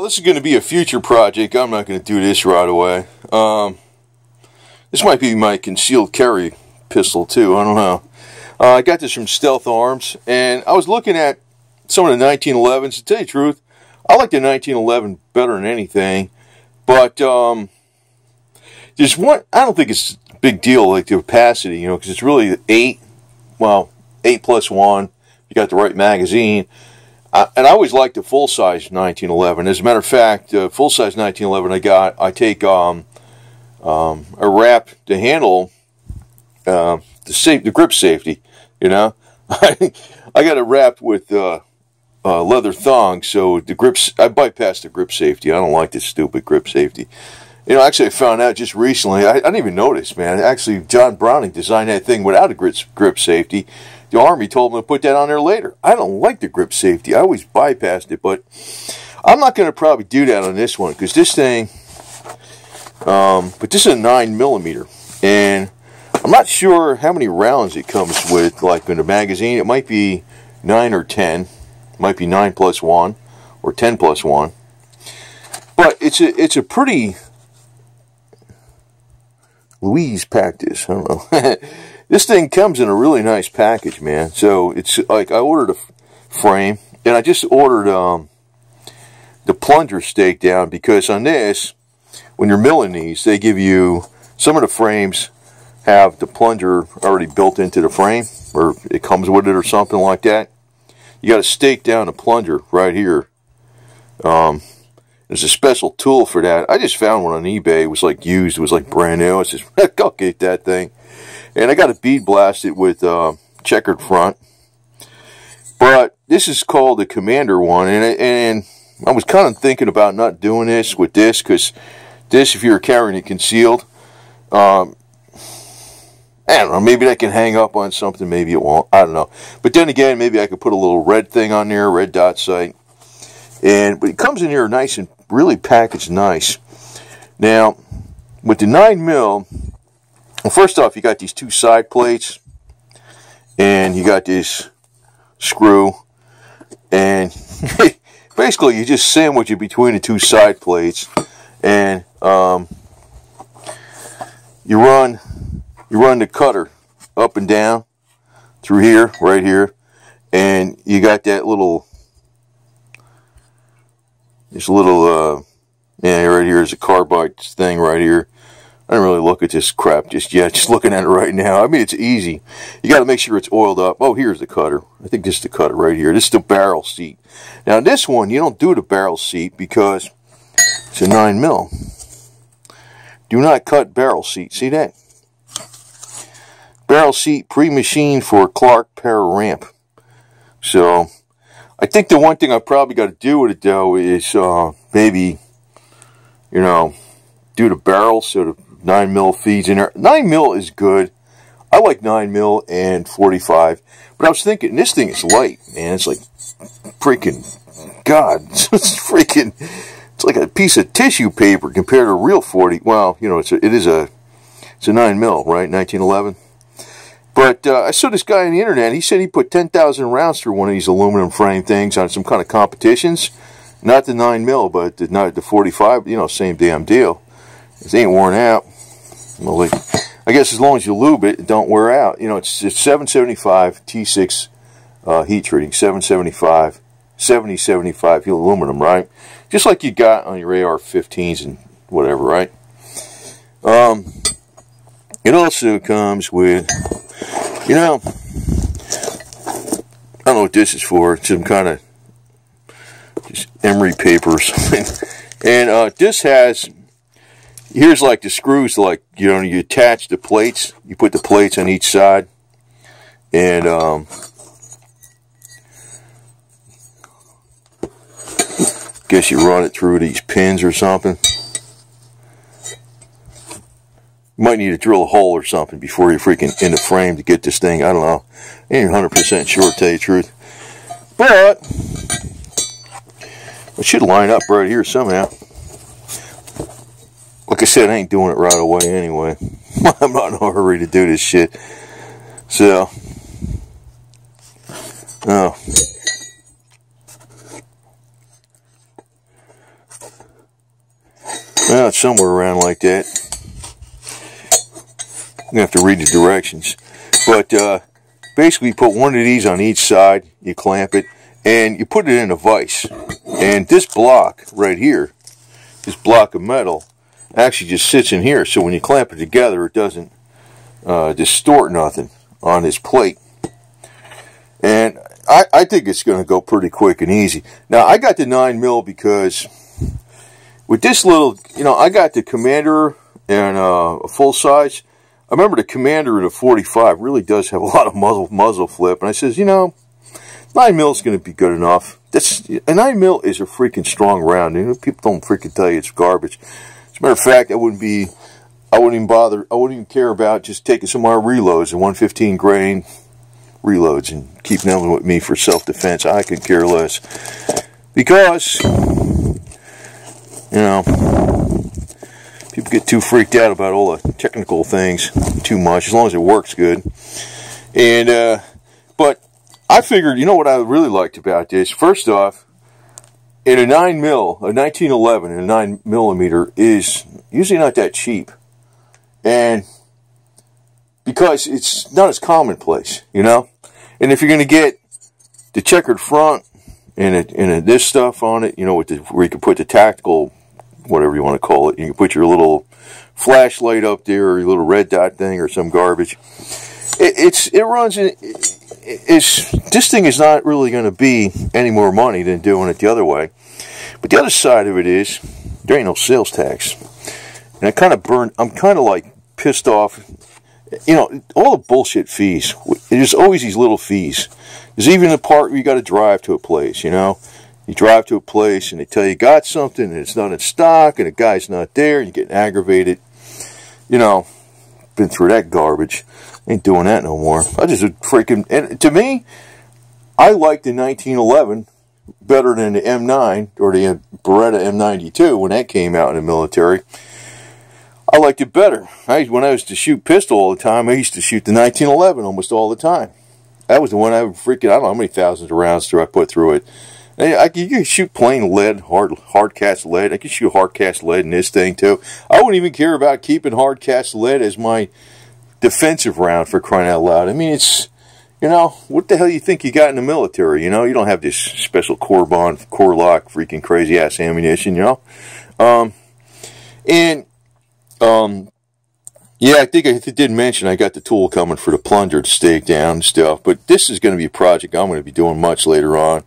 This is going to be a future project. I'm not going to do this right away. This might be my concealed carry pistol too. I don't know. I got this from Stealth Arms, and I was looking at some of the 1911s. To tell you the truth, I like the 1911 better than anything. But there's one. I don't think it's a big deal, like the opacity, you know, because it's really 8. Well, 8+1. You got the right magazine. And I always liked the full-size 1911. As a matter of fact, full-size 1911 I take I wrap the handle, the grip safety, you know. I got it wrapped with leather thongs, so the grips, I bypass the grip safety. I don't like this stupid grip safety. You know, actually I found out just recently, I didn't even notice, man. Actually, John Browning designed that thing without a grip safety. The Army told him to put that on there later. I don't like the grip safety. I always bypassed it, but I'm not going to probably do that on this one, because this thing, but this is a 9mm, and I'm not sure how many rounds it comes with, like in the magazine. It might be 9 or 10. It might be 9+1 or 10+1. But it's a pretty... Louise packed this. I don't know. This thing comes in a really nice package, man. So it's like I ordered a frame, and I just ordered the plunger stake down, because on this, when you're milling these, they give you, some of the frames have the plunger already built into the frame, or it comes with it or something like that. You got to stake down the plunger right here. There's a special tool for that. I just found one on eBay. It was like used. It was like brand new. I just, go get that thing. And I got a bead blasted with checkered front. But this is called the Commander one. And I was kind of thinking about not doing this with this, because this, if you're carrying it concealed, I don't know, maybe that can hang up on something, maybe it won't. I don't know. But then again, maybe I could put a little red thing on there, red dot sight. But it comes in here nice and really packaged nice. Now, with the 9mm, well, first off, you got these two side plates, and you got this screw, and basically you just sandwich it between the two side plates, and you run the cutter up and down through here, right here, and you got that little, yeah, right here is a carbide thing right here. I don't really look at this crap just yet, just looking at it right now. I mean, it's easy. You got to make sure it's oiled up. Oh, here's the cutter. I think this is the cutter right here. This is the barrel seat. Now, this one, you don't do the barrel seat because it's a 9mm. Do not cut barrel seat. See that? Barrel seat pre-machined for Clark para ramp. So, I think the one thing I probably got to do with it, though, is maybe, you know, do the barrel so the 9mm feeds in there. 9mm is good. I like 9mm and 45. But I was thinking, this thing is light, man. It's like freaking, God, it's freaking, it's like a piece of tissue paper compared to a real 40. Well, you know, it's a 9mm, right? 1911. But I saw this guy on the internet. He said he put 10,000 rounds through one of these aluminum frame things on some kind of competitions. Not the 9mm, but the 45. You know, same damn deal. It ain't worn out. Well, like, I guess as long as you lube it, it don't wear out. You know, it's 775 T6 heat treating. 775, 7075 aluminum, right? Just like you got on your AR-15s and whatever, right? It also comes with, you know, I don't know what this is for. It's some kind of just emery paper or something. And this has, here's like the screws, like, you know, you attach the plates. You put the plates on each side. And guess you run it through these pins or something. You might need to drill a hole or something before you're freaking in the frame to get this thing. I don't know. I ain't 100% sure, to tell you the truth. But it should line up right here somehow. Like I said, I ain't doing it right away anyway. I'm not in a hurry to do this shit. So, oh. Well, it's somewhere around like that. I'm going to have to read the directions. But basically, you put one of these on each side, you clamp it, and you put it in a vise. And this block right here, this block of metal, actually just sits in here. So when you clamp it together, it doesn't distort nothing on this plate. And I think it's going to go pretty quick and easy. Now, I got the 9mm because with this little, you know, I got the Commander and a full size. I remember the Commander in a 45 really does have a lot of muzzle flip. And I says, you know, 9mm is going to be good enough. A 9mm is a freaking strong round. You know, people don't freaking tell you it's garbage. As a matter of fact, I wouldn't even care about just taking some of our reloads and 115 grain reloads and keeping them with me for self-defense. I could care less. Because, you know, people get too freaked out about all the technical things too much, as long as it works good. And, but I figured, you know what I really liked about this? First off, in a 9mm, a 1911 and a 9mm is usually not that cheap. And because it's not as commonplace, you know? And if you're going to get the checkered front and this stuff on it, you know, where you can put the tactical, whatever you want to call it, you can put your little flashlight up there or your little red dot thing or some garbage. This thing is not really going to be any more money than doing it the other way. But the other side of it is, there ain't no sales tax. And I'm kind of like pissed off. You know, all the bullshit fees. There's always these little fees. There's even the part where you got to drive to a place, you know. You drive to a place and they tell you got something and it's not in stock and the guy's not there and you're getting aggravated. You know, been through that garbage. Ain't doing that no more. I just freaking... And to me, I like the 1911 better than the M9 or the Beretta M92 when that came out in the military. I liked it better. When I was to shoot pistol all the time, I used to shoot the 1911 almost all the time. That was the one I would freaking... I don't know how many thousands of rounds I put through it. You can shoot plain lead, hard cast lead. I can shoot hard cast lead in this thing too. I wouldn't even care about keeping hard cast lead as my defensive round, for crying out loud. I mean, it's, you know, what the hell you think you got in the military? You know, you don't have this special core bond, core lock, freaking crazy ass ammunition, you know. Yeah, I think I did mention I got the tool coming for the plunger to stake down and stuff, but this is going to be a project I'm going to be doing much later on.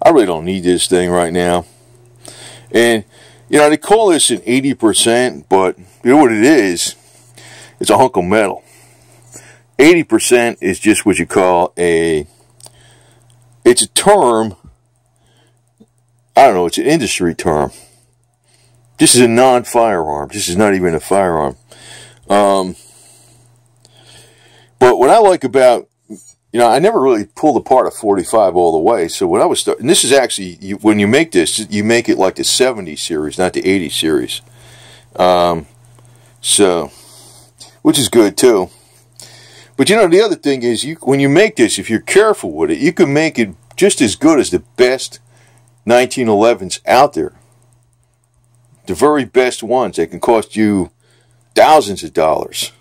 I really don't need this thing right now. And, you know, they call this an 80%, but you know what it is? It's a hunk of metal. 80% is just what you call it's a term, I don't know, it's an industry term. This is a non-firearm. This is not even a firearm. But what I like about, you know, I never really pulled apart a 45 all the way. So when I was starting, and this is actually, when you make this, you make it like the 70 series, not the 80 series. So, which is good too. But you know, the other thing is, when you make this, if you're careful with it, you can make it just as good as the best 1911s out there. The very best ones. They can cost you thousands of dollars.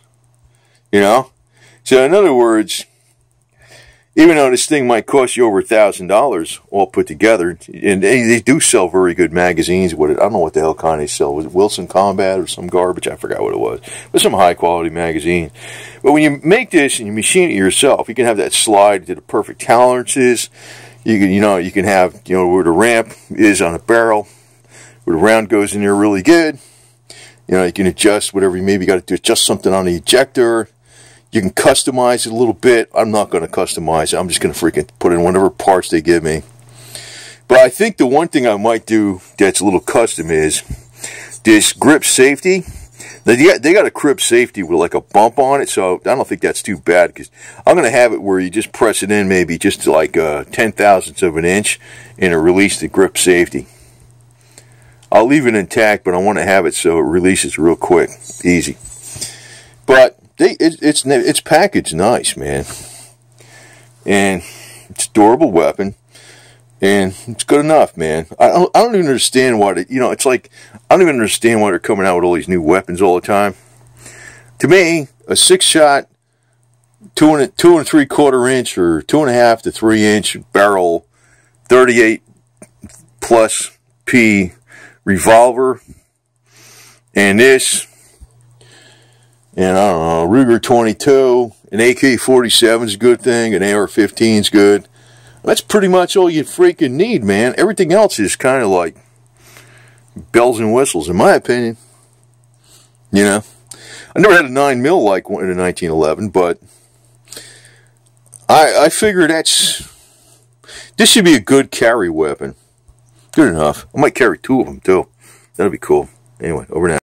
You know? So in other words, even though this thing might cost you over $1,000 all put together, and they do sell very good magazines with it. I don't know what the hell kind they sell. Was it Wilson Combat or some garbage? I forgot what it was. But some high quality magazine. But when you make this and you machine it yourself, you can have that slide to the perfect tolerances. You can, you can have, where the ramp is on a barrel, where the round goes in there really good. You can adjust whatever you maybe got to adjust something on the ejector. You can customize it a little bit. I'm not going to customize it. I'm just going to freaking put in whatever parts they give me. But I think the one thing I might do that's a little custom is this grip safety. Now they got a grip safety with like a bump on it, so I don't think that's too bad, because I'm going to have it where you just press it in maybe just like 10/1000ths of an inch and it releases the grip safety. I'll leave it intact, but I want to have it so it releases real quick, easy. But it's packaged nice, man, and it's a durable weapon. And it's good enough, man. I don't even understand why, it's like, I don't even understand why they're coming out with all these new weapons all the time. To me, a 6-shot, 2 3/4 inch or 2.5 to 3 inch barrel, 38 plus P revolver, and this, and I don't know, Ruger 22, an AK-47 is a good thing, an AR-15 is good. That's pretty much all you freaking need, man. Everything else is kind of like bells and whistles, in my opinion. You know, I never had a 9mm like one in a 1911, but I figure this should be a good carry weapon. Good enough. I might carry 2 of them too. That'd be cool. Anyway, over now.